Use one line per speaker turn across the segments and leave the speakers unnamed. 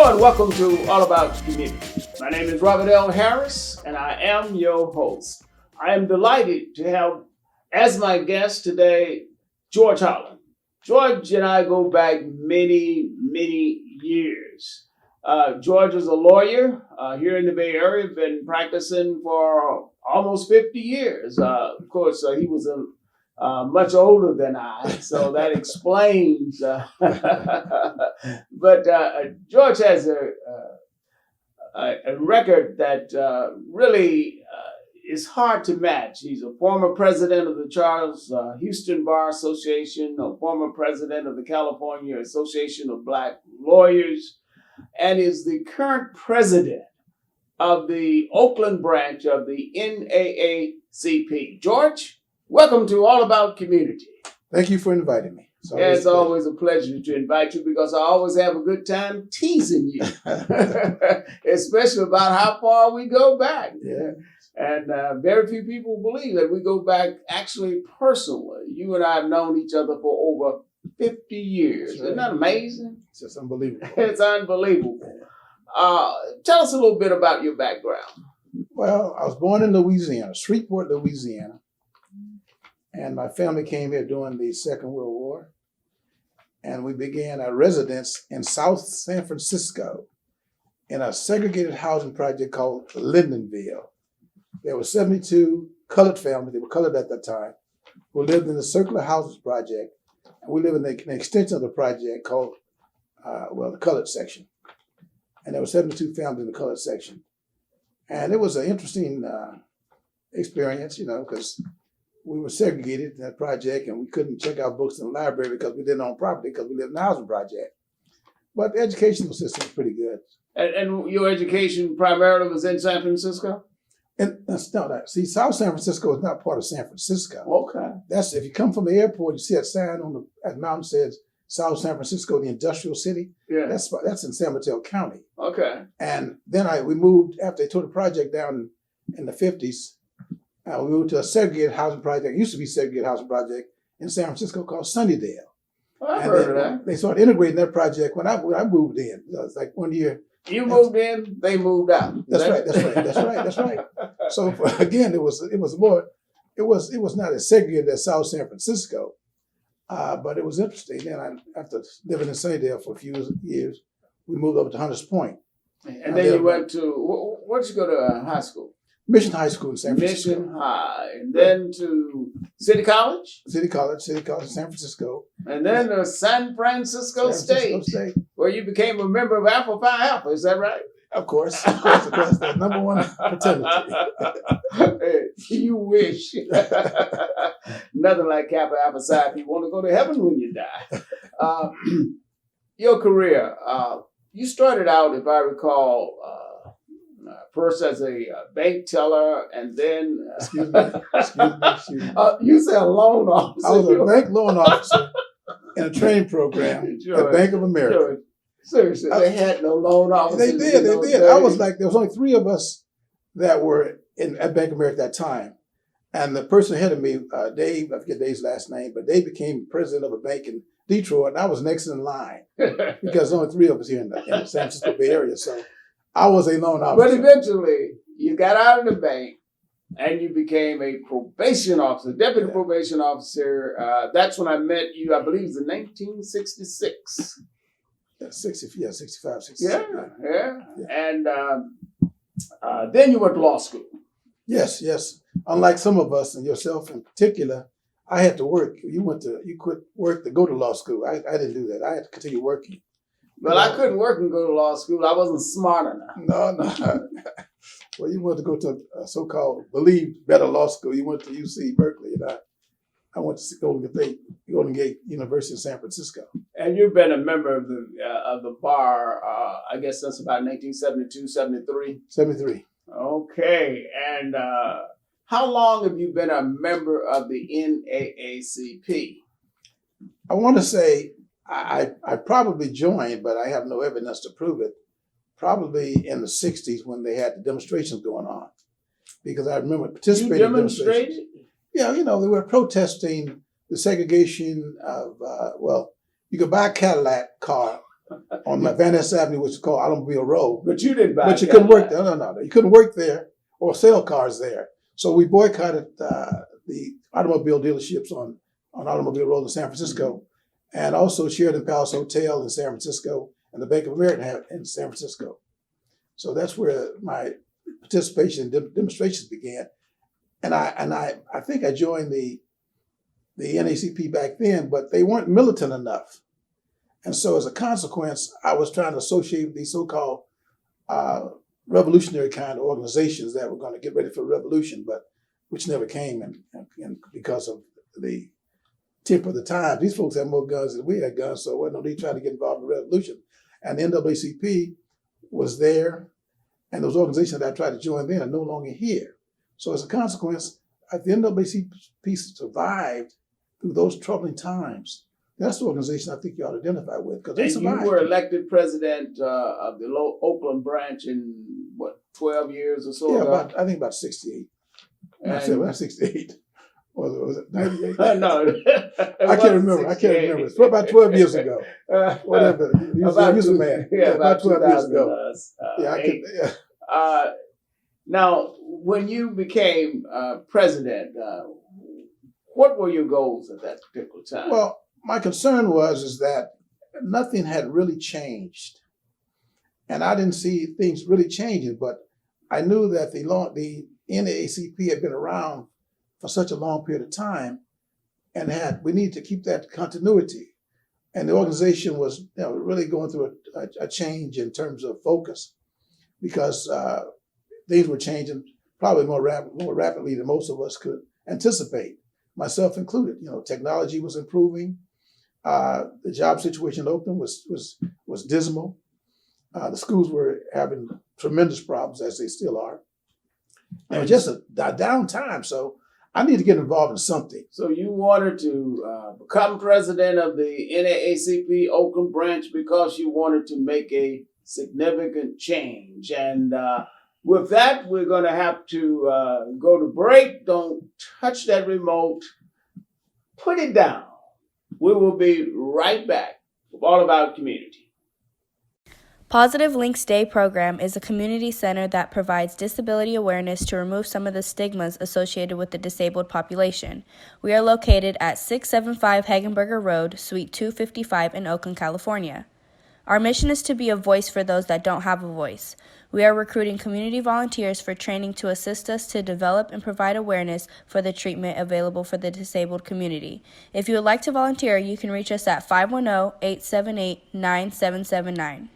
Hello and welcome to All About Community. My name is Robert L. Harris and I am your host. I am delighted to have as my guest today George Holland. George and I go back many years. George is a lawyer here in the Bay Area, been practicing for almost 50 years. Of course, he was much older than I, so that explains. But George has a record that really is hard to match. He's a former president of the Charles Houston Bar Association, a former president of the California Association of Black Lawyers, and is the current president of the Oakland branch of the NAACP. George, welcome to All About Community.
Thank you for inviting me.
It's always a pleasure to invite you because I always have a good time teasing you, especially about how far we go back.
Yeah.
And very few people believe that we go back actually personally. You and I have known each other for over 50 years. Isn't that amazing?
It's just unbelievable.
It's unbelievable. Tell us a little bit about your background.
Well, I was born in Louisiana, Shreveport, Louisiana. And my family came here during the Second World War. And we began our residence in South San Francisco in a segregated housing project called Lindenville. There were 72 colored families, they were colored at that time, who lived in the Circular Houses Project. And we live in an extension of the project called, the colored section. And there were 72 families in the colored section. And it was an interesting experience, because we were segregated in that project and we couldn't check our books in the library because we didn't own property because we lived in a housing project. But the educational system was pretty good.
And your education primarily was in San Francisco?
And see, South San Francisco is not part of San Francisco.
Okay.
That's if you come from the airport, you see that sign on the mountain says South San Francisco, the industrial city.
Yeah.
That's in San Mateo County.
Okay.
And then we moved after they tore the project down in the 50s. We moved to a segregated housing project. It used to be a segregated housing project in San Francisco called Sunnydale.
Well, I've heard of that.
They started integrating that project when I moved in. It was like 1 year.
You moved in, they moved out.
That's right. So again, it was not as segregated as South San Francisco, but it was interesting. Then after living in Sunnydale for a few years, we moved over to Hunters Point.
And then you went to, where did you go to high school?
Mission High School in San Francisco.
Mission High. And then to City College?
City College in San Francisco.
And then to San Francisco State, where you became a member of Alpha Phi Alpha. Is that right?
Of course. The number one fraternity.
Hey, you wish. Nothing like Kappa Alpha Psi if you want to go to heaven when you die. Your career, you started out, if I recall, first as a bank teller, and then
Excuse me.
you said a loan officer.
I was a bank loan officer in a training program at Bank of America.
George, seriously, they had no loan officers.
They did. I was like, there was only 3 of us that were at Bank of America at that time. And the person ahead of me, Dave, I forget Dave's last name, but Dave became president of a bank in Detroit, and I was next in line because there's only 3 of us here in the San Francisco Bay Area. So I was a loan officer.
But eventually, you got out of the bank and you became a probation officer, deputy probation officer. That's when I met you, I believe it was in 1966.
65, 66.
Yeah. And then you went to law school.
Yes. Unlike some of us and yourself in particular, I had to work. You quit work to go to law school. I didn't do that. I had to continue working.
Well, I couldn't work and go to law school. I wasn't smart enough.
No. Well, you went to go to a so-called believed better law school. You went to UC Berkeley, and I went to Golden Gate University in San Francisco.
And you've been a member of the bar. I guess that's about 1972, 73.
73.
Okay, and how long have you been a member of the NAACP?
I want to say I probably joined, but I have no evidence to prove it, probably in the 60s when they had the demonstrations going on. Because I remember participating in demonstrations. Yeah, they were protesting the segregation of, you could buy a Cadillac car on Van Ness Avenue, which is called Automobile Road.
But you didn't buy
But you couldn't work there. No. You couldn't work there or sell cars there. So we boycotted the automobile dealerships on Automobile Road in San Francisco, and also Sheridan Palace Hotel in San Francisco and the Bank of America in San Francisco. So that's where my participation in demonstrations began. And I think I joined the NAACP back then, but they weren't militant enough. And so as a consequence, I was trying to associate with these so-called revolutionary kind of organizations that were going to get ready for the revolution, but which never came, and because of the temper of the time. These folks had more guns than we had guns, so no need trying to get involved in the revolution. And the NAACP was there, and those organizations that I tried to join then are no longer here. So as a consequence, the NAACP survived through those troubling times. That's the organization I think you ought to identify with, because they survived.
And you were elected president of the Oakland branch in, 12 years or so ago?
I think about 68. I said about 68. Was it 98?
No.
I can't remember. It's about 12 years ago. Whatever. About 12 years ago.
Now, when you became president, what were your goals at that particular time?
Well, my concern is that nothing had really changed. And I didn't see things really changing, but I knew that the NAACP had been around for such a long period of time, and we needed to keep that continuity. And the organization was really going through a change in terms of focus, because things were changing probably more rapidly than most of us could anticipate, myself included. Technology was improving. The job situation in Oakland was dismal. The schools were having tremendous problems, as they still are. And it was just a downtime, so I need to get involved in something.
So you wanted to become president of the NAACP Oakland branch because you wanted to make a significant change. And with that, we're going to have to go to break. Don't touch that remote. Put it down. We will be right back with All About Community.
Positive Links Day program is a community center that provides disability awareness to remove some of the stigmas associated with the disabled population. We are located at 675 Hagenberger Road, Suite 255 in Oakland, California. Our mission is to be a voice for those that don't have a voice. We are recruiting community volunteers for training to assist us to develop and provide awareness for the treatment available for the disabled community. If you would like to volunteer, you can reach us at 510-878-9779.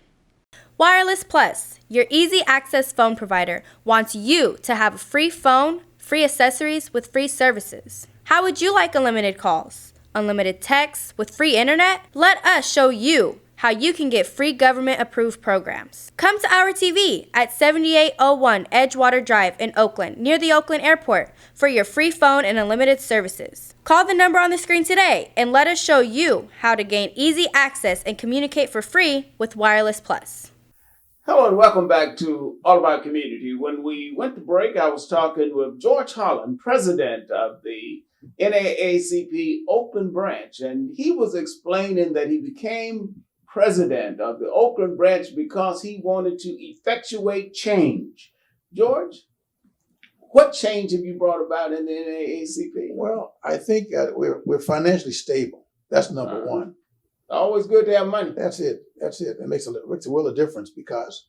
Wireless Plus, your easy access phone provider, wants you to have a free phone, free accessories with free services. How would you like unlimited calls, unlimited texts with free internet? Let us show you how you can get free government-approved programs. Come to our TV at 7801 Edgewater Drive in Oakland, near the Oakland Airport, for your free phone and unlimited services. Call the number on the screen today and let us show you how to gain easy access and communicate for free with Wireless Plus.
Hello and welcome back to All About Community. When we went to break, I was talking with George Holland, president of the NAACP Oakland branch, and he was explaining that he became president of the Oakland branch because he wanted to effectuate change. George, what change have you brought about in the NAACP?
Well, I think we're financially stable. That's number one.
Always good to have money.
That's it. It makes a world of difference, because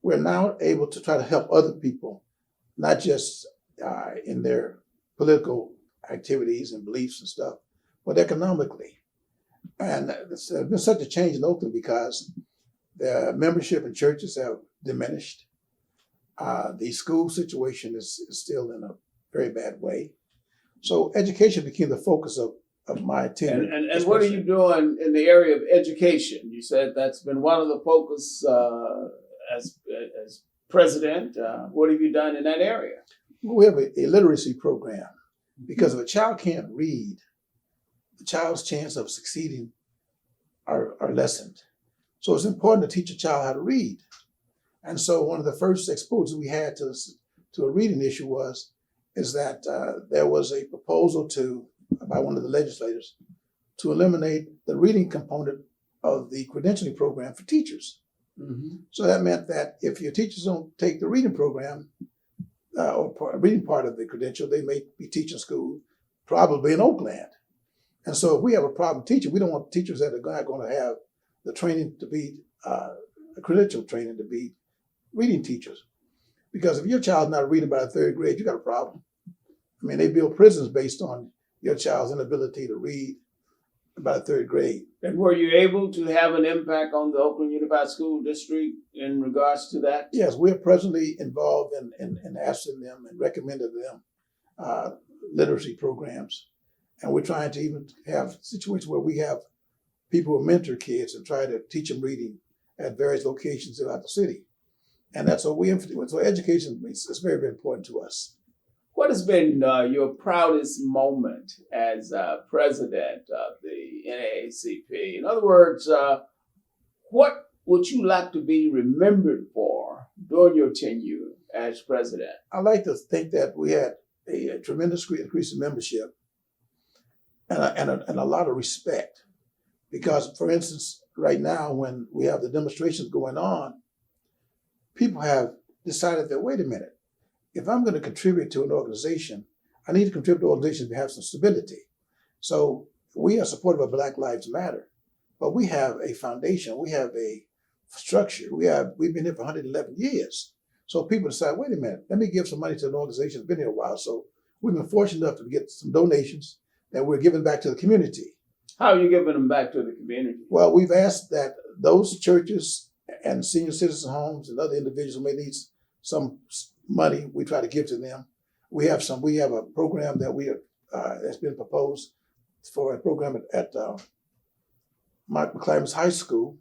we're now able to try to help other people, not just in their political activities and beliefs and stuff, but economically. And there's been such a change in Oakland because the membership in churches have diminished. The school situation is still in a very bad way. So education became the focus of my tenure.
And what are you doing in the area of education? You said that's been one of the focus as president. What have you done in that area?
We have a literacy program, because if a child can't read, the child's chance of succeeding are lessened. So it's important to teach a child how to read. And so one of the first exposures we had to a reading issue is that there was a proposal by one of the legislators to eliminate the reading component of the credentialing program for teachers.
Mm-hmm.
So that meant that if your teachers don't take the reading program reading part of the credential, they may be teaching school, probably in Oakland. And so if we have a problem teaching, we don't want teachers that are not going to have the training to be, credential training to be reading teachers. Because if your child's not reading by the third grade, you got a problem. I mean, they build prisons based on your child's inability to read by the third grade.
And were you able to have an impact on the Oakland Unified School District in regards to that?
Yes, we're presently involved in asking them and recommending them literacy programs. And we're trying to even have situations where we have people who mentor kids and try to teach them reading at various locations throughout the city. And that's what we emphasize. So education is very, very important to us.
What has been your proudest moment as president of the NAACP? In other words, what would you like to be remembered for during your tenure as president?
I like to think that we had a tremendous increase in membership and a lot of respect. Because, for instance, right now when we have the demonstrations going on, people have decided that, wait a minute, if I'm going to contribute to an organization, I need to contribute to organizations that have some stability. So we are supportive of Black Lives Matter, but we have a foundation, we have a structure, we've been here for 111 years. So people decide, wait a minute, let me give some money to an organization that's been here a while. So we've been fortunate enough to get some donations that we're giving back to the community.
How are you giving them back to the community?
Well, we've asked that those churches and senior citizen homes and other individuals who may need some money, we try to give to them. We have a program that that's been proposed for a program at Mark McClaren's High School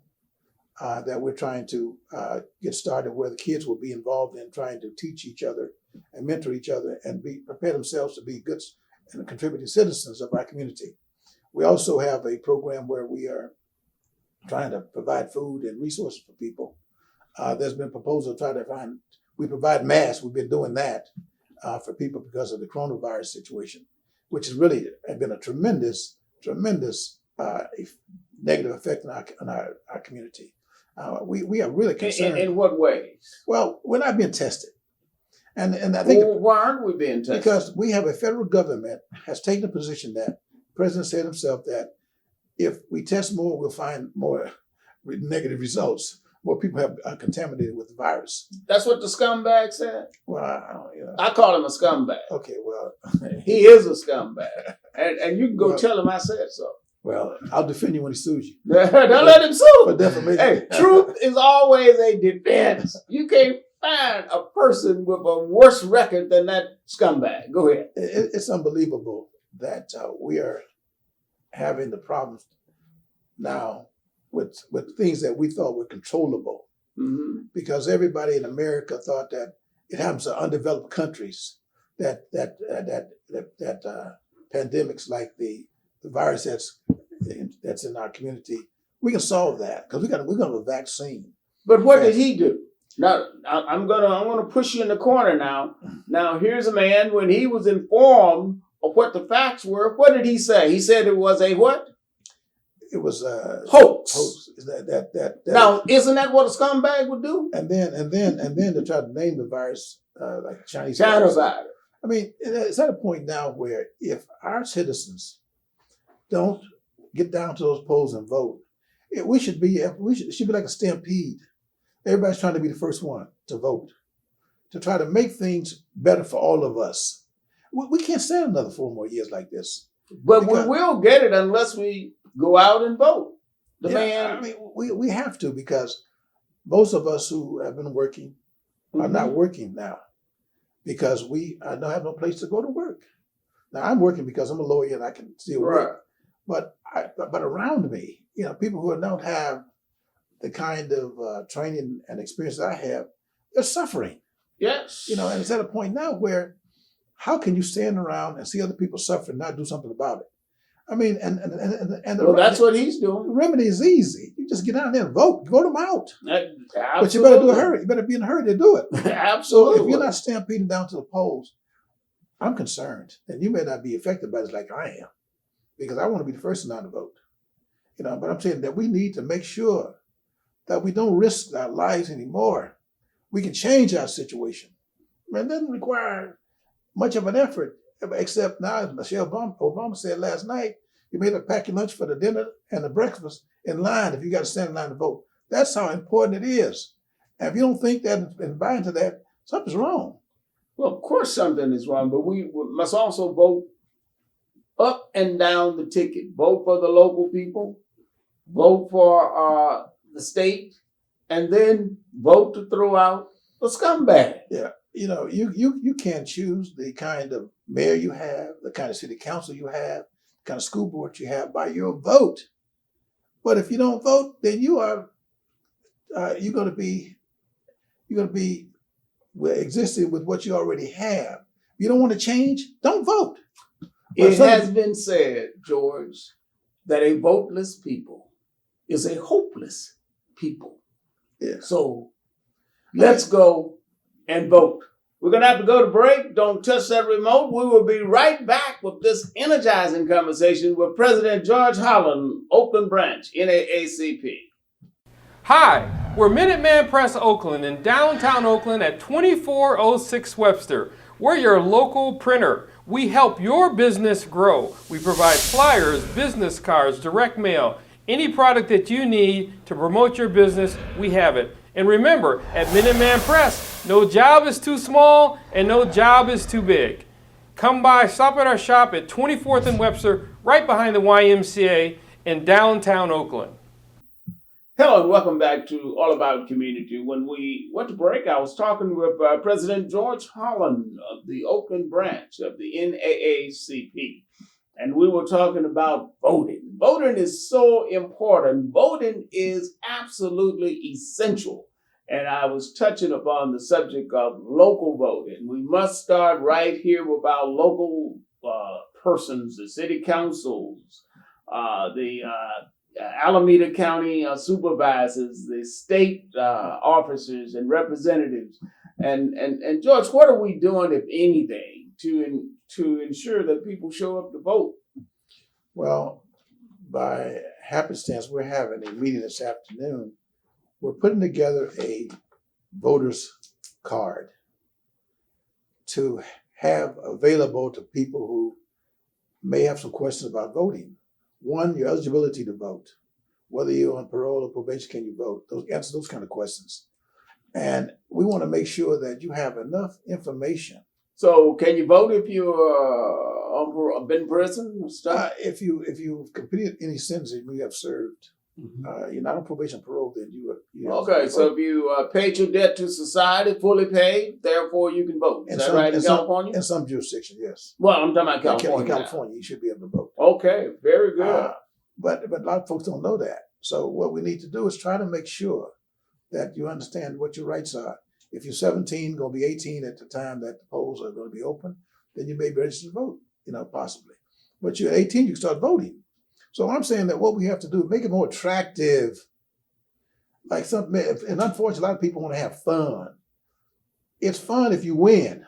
that we're trying to get started, where the kids will be involved in trying to teach each other and mentor each other and prepare themselves to be good and contributing citizens of our community. We also have a program where we are trying to provide food and resources for people. There's been proposals to try to we provide masks. We've been doing that for people because of the coronavirus situation, which has really been a tremendous negative effect on our community. We are really concerned.
In what ways?
Well, we're not being tested. And I think
why aren't we being tested?
Because we have a federal government has taken a position that the president said himself that if we test more, we'll find more negative results. More people are contaminated with the virus.
That's what the scumbag said?
Well,
I call him a scumbag.
Okay, well.
He is a scumbag. And you can go tell him I said so.
Well, I'll defend you when he sues you.
Don't let him sue.
For defamation.
Hey, truth is always a defense. You can't find a person with a worse record than that scumbag. Go ahead.
It's unbelievable that we are having the problems now with things that we thought were controllable, because everybody in America thought that it happens to undeveloped countries that pandemics like the virus that's in our community, we can solve that because we're gonna have a vaccine.
But what did he do? Now I'm gonna push you in the corner now. Now here's a man, when he was informed of what the facts were, what did he say? He said it was a what?
It was a
hoax.
Now,
isn't that what a scumbag would do?
And then to try to name the virus like Chinese
virus.
I mean, it's at a point now where if our citizens don't get down to those polls and vote, it should be like a stampede. Everybody's trying to be the first one to vote, to try to make things better for all of us. We can't stand another 4 more years like this.
But we will get it unless we go out and vote.
I mean, we have to, because most of us who have been working are not working now because we don't have no place to go to work. Now, I'm working because I'm a lawyer and I can still work. But around me, people who don't have the kind of training and experience that I have, they're suffering.
Yes.
And it's at a point now where how can you stand around and see other people suffer and not do something about it? I mean,
that's what he's doing.
The remedy is easy. You just get out there and vote them out.
Absolutely.
But you better do a hurry. You better be in a hurry to do it.
Absolutely.
So if you're not stampeding down to the polls, I'm concerned that you may not be affected by this like I am, because I want to be the first one out to vote. But I'm saying that we need to make sure that we don't risk our lives anymore. We can change our situation. It doesn't require much of an effort, except now, as Michelle Obama said last night, you made a pack your lunch for the dinner and the breakfast in line if you got to stand in line to vote. That's how important it is. And if you don't think that and buy into that, something's wrong.
Well, of course something is wrong, but we must also vote up and down the ticket. Vote for the local people, vote for the state, and then vote to throw out the scumbag.
Yeah, you can't choose the kind of mayor you have, the kind of city council you have, the kind of school board you have by your vote. But if you don't vote, then you're going to be existing with what you already have. If you don't want to change, don't vote.
It has been said, George, that a voteless people is a hopeless people.
Yeah.
So let's go and vote. We're going to have to go to break. Don't touch that remote. We will be right back with this energizing conversation with President George Holland, Oakland branch, NAACP.
Hi, we're Minuteman Press Oakland in downtown Oakland at 2406 Webster. We're your local printer. We help your business grow. We provide flyers, business cards, direct mail, any product that you need to promote your business, we have it. And remember, at Minuteman Press, no job is too small and no job is too big. Come by, stop at our shop at 24th and Webster, right behind the YMCA in downtown Oakland.
Hello and welcome back to All About Community. When we went to break, I was talking with President George Holland of the Oakland branch of the NAACP. And we were talking about voting. Voting is so important. Voting is absolutely essential. And I was touching upon the subject of local voting. We must start right here with our local persons, the city councils, the Alameda County supervisors, the state officers and representatives. And George, what are we doing, if anything, to ensure that people show up to vote?
Well, by happenstance, we're having a meeting this afternoon. We're putting together a voter's card to have available to people who may have some questions about voting. One, your eligibility to vote. Whether you're on parole or probation, can you vote? Answer those kind of questions. And we want to make sure that you have enough information.
So can you vote if you've been in prison or stuff?
If you've completed any sentence you have served, you're not on probation or parole, then you
okay, so if you paid your debt to society, fully paid, therefore you can vote. Is that right in California?
In some jurisdictions, yes.
Well, I'm talking about California.
In California, you should be able to vote.
Okay, very good.
But a lot of folks don't know that. So what we need to do is try to make sure that you understand what your rights are. If you're 17, going to be 18 at the time that the polls are going to be open, then you may be registered to vote, possibly. But you're 18, you can start voting. So I'm saying that what we have to do is make it more attractive. Like something, and unfortunately, a lot of people want to have fun. It's fun if you win.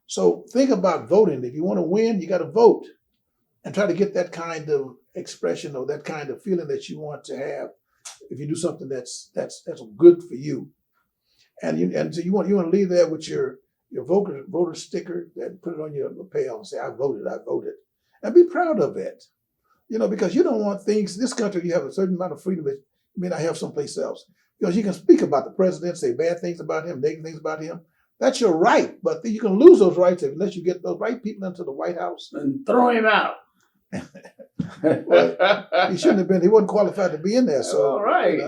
So think about voting. If you want to win, you got to vote and try to get that kind of expression or that kind of feeling that you want to have if you do something that's good for you. And so you want to leave there with your voter sticker and put it on your lapel and say, I voted, and be proud of it. Because you don't want things, this country, you have a certain amount of freedom that you may not have someplace else. Because you can speak about the president, say bad things about him, negative things about him. That's your right, but you can lose those rights unless you get those right people into the White House.
And throw him out.
Well, he shouldn't have been, he wasn't qualified to be in there. So,
all right.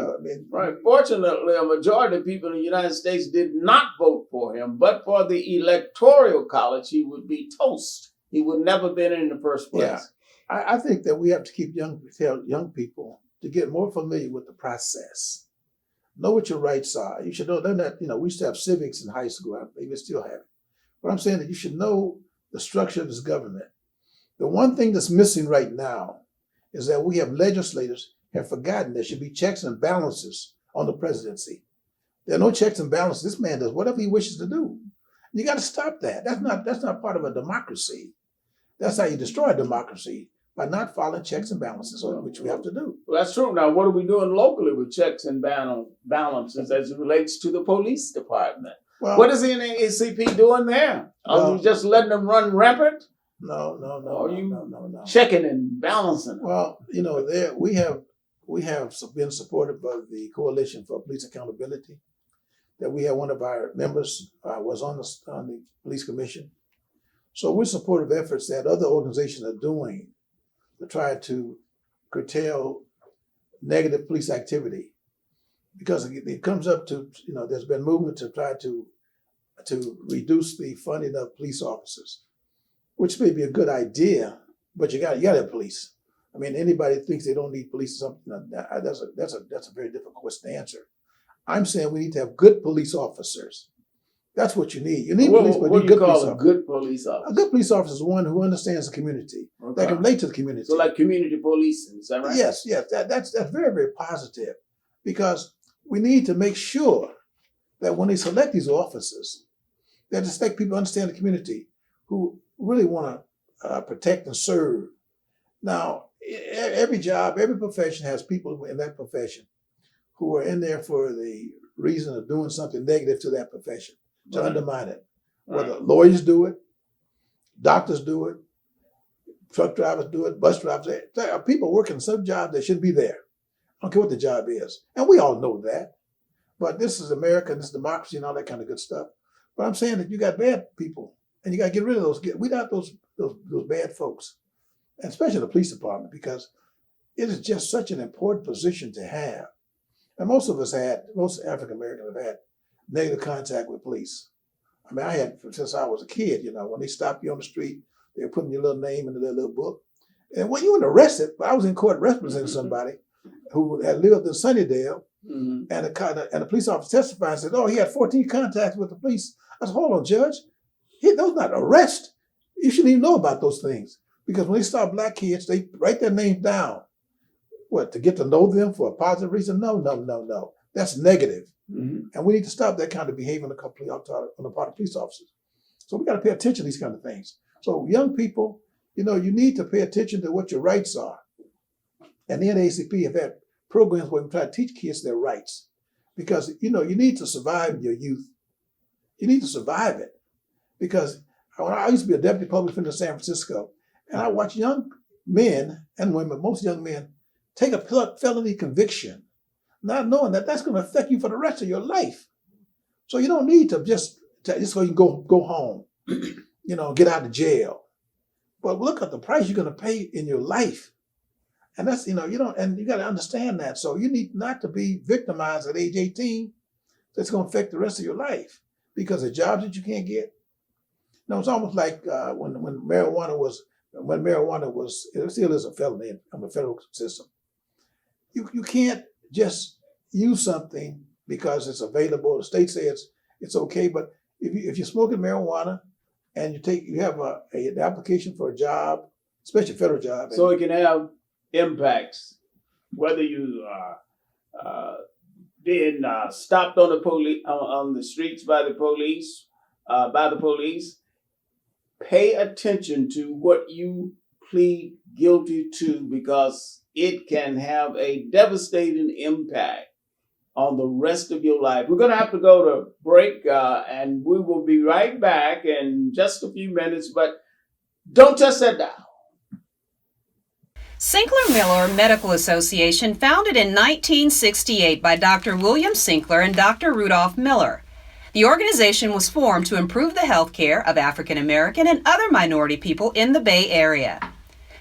Right. Fortunately, a majority of people in the United States did not vote for him, but for the Electoral College, he would be toast. He would never been in the first place.
Yeah. I think that we have to keep tell young people to get more familiar with the process. Know what your rights are. You should know that, we used to have civics in high school. Maybe we still have it. But I'm saying that you should know the structure of this government. The one thing that's missing right now is that we have legislators have forgotten there should be checks and balances on the presidency. There are no checks and balances. This man does whatever he wishes to do. You got to stop that. That's not part of a democracy. That's how you destroy democracy, by not following checks and balances, which we have to do.
Well, that's true. Now, what are we doing locally with checks and balances as it relates to the police department?
Well,
What is the NAACP doing there? Are
Well-
you just letting them run rampant?
no.
Are you
No.
checking and balancing?
Well, there we have been supportive of the Coalition for Police Accountability. That we have one of our members was on the police commission, so we're supportive of efforts that other organizations are doing to try to curtail negative police activity, because it comes up to there's been movement to try to reduce the funding of police officers, which may be a good idea, but you got to have police. I mean, anybody thinks they don't need police or something, that's a very difficult question to answer. I'm saying we need to have good police officers. That's what you need. You need police, but
what
you
do
need
you
good police
call a
officers.
good police officer?
A good police officer is one who understands the community, that can relate to the community.
So like community policing, is that right?
Yes. That's very, very positive, because we need to make sure that when they select these officers, they expect people to understand the community who really want to protect and serve. Now, every job, every profession has people in that profession who are in there for the reason of doing something negative to that profession, to undermine it. Whether lawyers do it, doctors do it, truck drivers do it, bus drivers. There are people working some jobs that shouldn't be there. I don't care what the job is. And we all know that. But this is America, and this is democracy and all that kind of good stuff. But I'm saying that you got bad people, and you got to get rid of those. Weed out those bad folks, and especially the police department, because it is just such an important position to have. And most African Americans have had negative contact with police. I mean, I had since I was a kid. When they stopped you on the street, they were putting your little name into their little book. And when you were arrested, but I was in court representing somebody who had lived in Sunnydale, and the police officer testified and said, "Oh, he had 14 contacts with the police." I said, "Hold on, Judge. Those not arrest. You shouldn't even know about those things, because when they stop black kids, they write their names down. What, to get to know them for a positive reason? No. That's negative. And we need to stop that kind of behavior on the part of police officers. So we got to pay attention to these kind of things. So young people, you need to pay attention to what your rights are. And the NAACP have had programs where we try to teach kids their rights, because you need to survive in your youth. You need to survive it, because when I used to be a deputy public defender in San Francisco, and I watched young men and women, most young men, take a felony conviction, not knowing that that's going to affect you for the rest of your life. So you don't need to just so you can go home, get out of jail. But look at the price you're going to pay in your life. And that's, and you got to understand that. So you need not to be victimized at age 18. That's going to affect the rest of your life, because the jobs that you can't get. Now, it's almost like when marijuana was, it still is a felony in the federal system. You can't just use something because it's available. The state says it's okay, but if you're smoking marijuana and you have an application for a job, especially a federal job,
so it can have impacts, whether you are being stopped on the streets by the police. Pay attention to what you plead guilty to, because it can have a devastating impact on the rest of your life. We're going to have to go to break, and we will be right back in just a few minutes, but don't touch that dial.
Sinclair Miller Medical Association, founded in 1968 by Dr. William Sinclair and Dr. Rudolph Miller. The organization was formed to improve the health care of African American and other minority people in the Bay Area.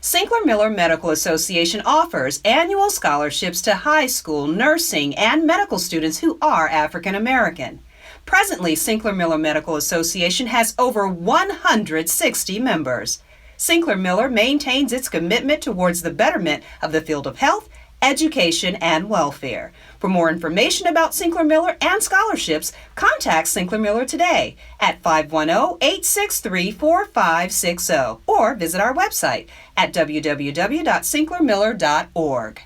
Sinclair Miller Medical Association offers annual scholarships to high school, nursing, and medical students who are African American. Presently, Sinclair Miller Medical Association has over 160 members. Sinclair Miller maintains its commitment towards the betterment of the field of health, education, and welfare. For more information about Sinclair Miller and scholarships, contact Sinclair Miller today at 510-863-4560 or visit our website at www.sinclairmiller.org.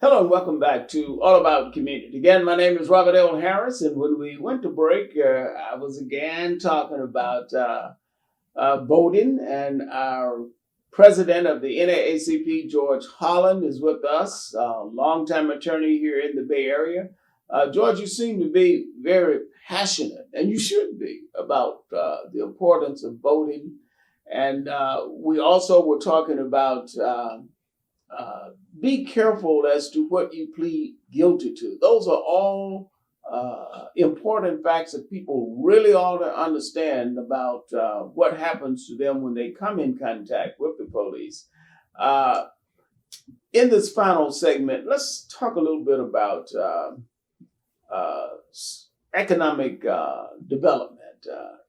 Hello and welcome back to All About Community. Again, my name is Robert L. Harris, and when we went to break, I was again talking about voting, and our president of the NAACP, George Holland, is with us, a longtime attorney here in the Bay Area. George, you seem to be very passionate, and you should be, about the importance of voting. And we also were talking about be careful as to what you plead guilty to. Those are all important facts that people really ought to understand about what happens to them when they come in contact with the police. In this final segment, let's talk a little bit about economic development.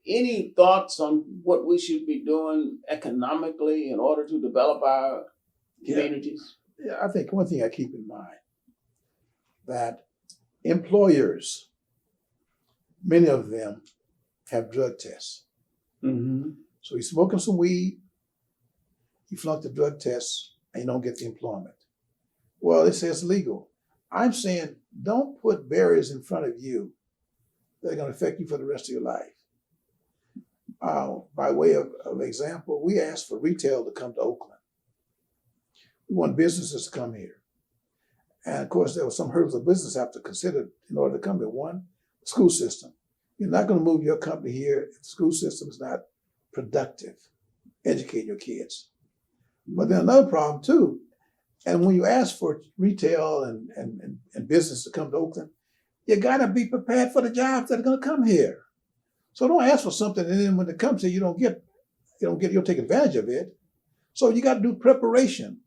Any thoughts on what we should be doing economically in order to develop our communities?
Yeah, I think one thing I keep in mind, that employers, many of them have drug tests.
Mm-hmm.
So you're smoking some weed, you flunk the drug test, and you don't get the employment. Well, it says legal. I'm saying don't put barriers in front of you that are going to affect you for the rest of your life. By way of example, we asked for retail to come to Oakland. We want businesses to come here. And of course, there were some hurdles a business have to consider in order to come here. One, the school system. You're not going to move your company here if the school system is not productive, educating your kids. But then another problem too, and when you ask for retail and business to come to Oakland, you got to be prepared for the jobs that are going to come here. So don't ask for something and then when it comes here, you'll take advantage of it. So you got to do preparation.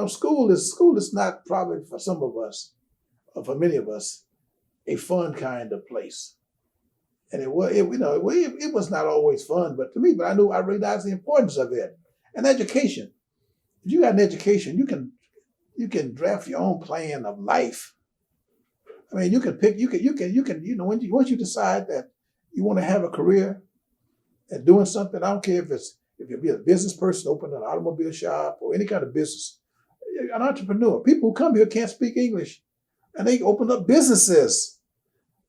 School is not probably for some of us, or for many of us, a fun kind of place. And it was not always fun, but to me, I realized the importance of it. And education. If you got an education, you can draft your own plan of life. I mean, once you decide that you want to have a career at doing something, I don't care if you'll be a business person, open an automobile shop or any kind of business, an entrepreneur. People who come here can't speak English and they open up businesses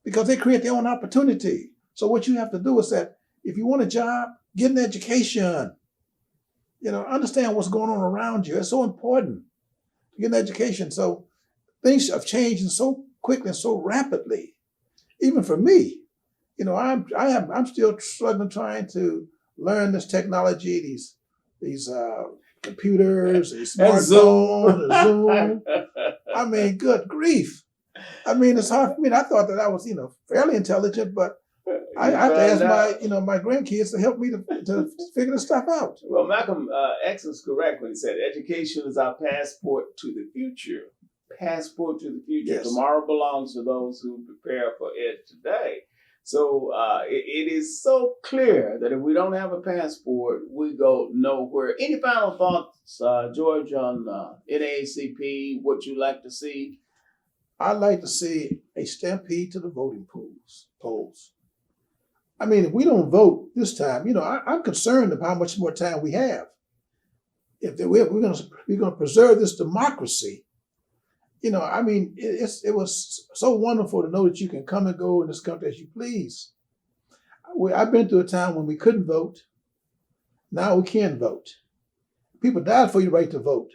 because they create their own opportunity. So what you have to do is that if you want a job, get an education. Understand what's going on around you. It's so important to get an education. So things have changed so quickly and so rapidly. Even for me, I'm still struggling trying to learn this technology, these computers, these smartphones, and Zoom. I mean, good grief. I mean, it's hard for me. I thought that I was, fairly intelligent, but I have to ask my grandkids to help me to figure this stuff out.
Well, Malcolm X is correct when he said education is our passport to the future. Passport to the future.
Yes.
Tomorrow belongs to those who prepare for it today. So it is so clear that if we don't have a passport, we go nowhere. Any final thoughts, George, on NAACP, what you'd like to see?
I'd like to see a stampede to the voting polls. I mean, if we don't vote this time, I'm concerned about how much more time we have. If we're going to preserve this democracy, it was so wonderful to know that you can come and go in this country as you please. I've been through a time when we couldn't vote. Now we can vote. People died for your right to vote.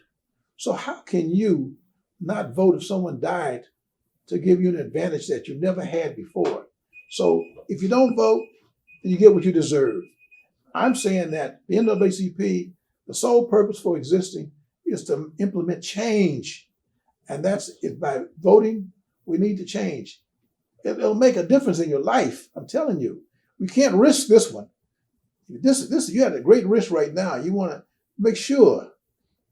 So how can you not vote if someone died to give you an advantage that you never had before? So if you don't vote, then you get what you deserve. I'm saying that the NAACP, the sole purpose for existing is to implement change. And that's it. By voting, we need to change. It'll make a difference in your life. I'm telling you, we can't risk this one. You have a great risk right now. You want to make sure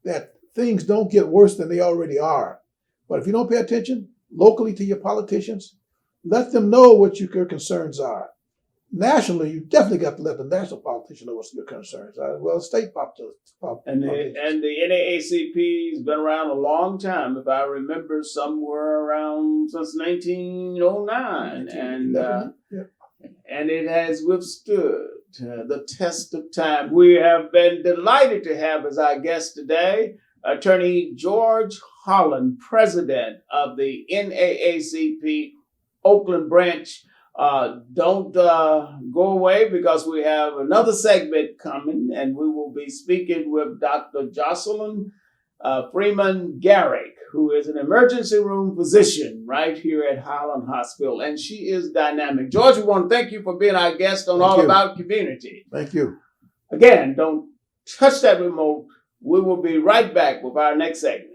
that things don't get worse than they already are. But if you don't pay attention locally to your politicians, let them know what your concerns are. Nationally, you definitely got to let the national politician know what your concerns are, as well as state politicians.
And the NAACP has been around a long time. If I remember, somewhere around since 1909, and it has withstood the test of time. We have been delighted to have as our guest today Attorney George Holland, president of the NAACP Oakland branch. Don't go away because we have another segment coming, and we will be speaking with Dr. Jocelyn Freeman Garrick, who is an emergency room physician right here at Holland Hospital, and she is dynamic. George, we want to thank you for being our guest on All About Community.
Thank you.
Again, don't touch that remote. We will be right back with our next segment.